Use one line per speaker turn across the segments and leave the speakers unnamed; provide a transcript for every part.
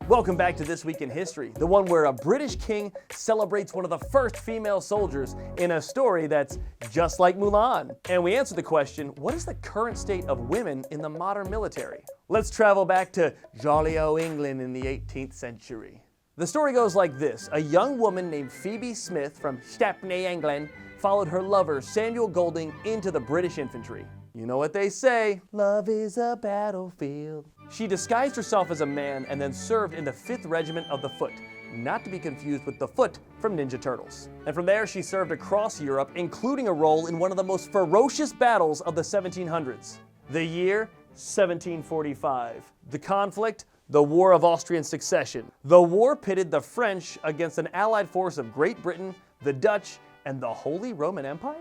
Welcome back to This Week in History, the one where a British king celebrates one of the first female soldiers in a story that's just like Mulan. And we answer the question, what is the current state of women in the modern military? Let's travel back to jolly old England in the 18th century. The story goes like this. A young woman named Phoebe Smith from Stepney, England, followed her lover, Samuel Golding, into the British infantry. You know what they say, love is a battlefield. She disguised herself as a man and then served in the 5th Regiment of the Foot, not to be confused with the Foot from Ninja Turtles. And from there she served across Europe, including a role in one of the most ferocious battles of the 1700s. The year, 1745. The conflict, the War of Austrian Succession. The war pitted the French against an allied force of Great Britain, the Dutch, and the Holy Roman Empire?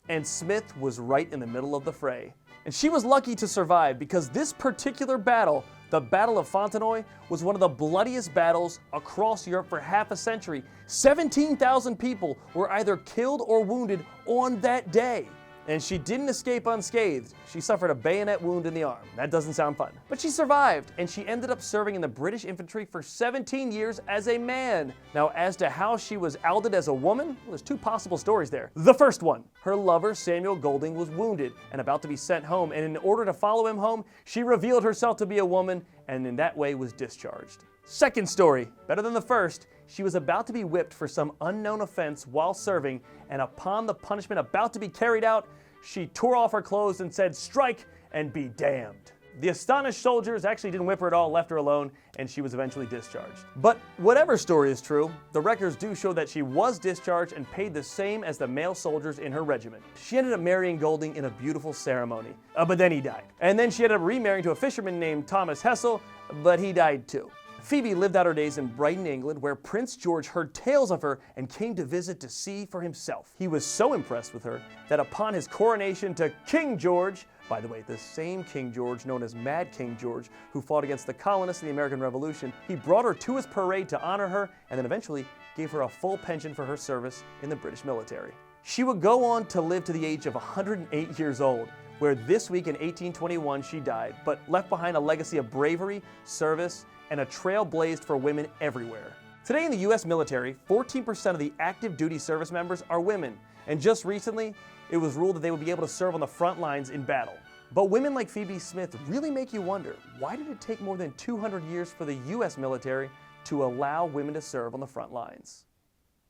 And Smith was right in the middle of the fray. And she was lucky to survive because this particular battle, the Battle of Fontenoy, was one of the bloodiest battles across Europe for half a century. 17,000 people were either killed or wounded on that day. And she didn't escape unscathed. She suffered a bayonet wound in the arm. That doesn't sound fun. But she survived, and she ended up serving in the British infantry for 17 years as a man. Now, as to how she was outed as a woman, well, there's two possible stories there. The first one, her lover, Samuel Golding, was wounded and about to be sent home, and in order to follow him home, she revealed herself to be a woman, and in that way was discharged. Second story, better than the first, she was about to be whipped for some unknown offense while serving, and upon the punishment about to be carried out, she tore off her clothes and said, "Strike and be damned." The astonished soldiers actually didn't whip her at all, left her alone, and she was eventually discharged. But whatever story is true, the records do show that she was discharged and paid the same as the male soldiers in her regiment. She ended up marrying Golding in a beautiful ceremony, but then he died. And then she ended up remarrying to a fisherman named Thomas Hessel, but he died too. Phoebe lived out her days in Brighton, England, where Prince George heard tales of her and came to visit to see for himself. He was so impressed with her that upon his coronation to King George, by the way, the same King George known as Mad King George, who fought against the colonists in the American Revolution, he brought her to his parade to honor her and then eventually gave her a full pension for her service in the British military. She would go on to live to the age of 108 years old, where this week in 1821 she died, but left behind a legacy of bravery, service, and a trail blazed for women everywhere. Today in the US military, 14% of the active duty service members are women, and just recently, it was ruled that they would be able to serve on the front lines in battle. But women like Phoebe Smith really make you wonder, why did it take more than 200 years for the US military to allow women to serve on the front lines?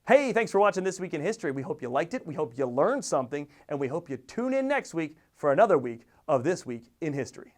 Hey, thanks for watching This Week in History. We hope you liked it, we hope you learned something, and we hope you tune in next week for another week of This Week in History.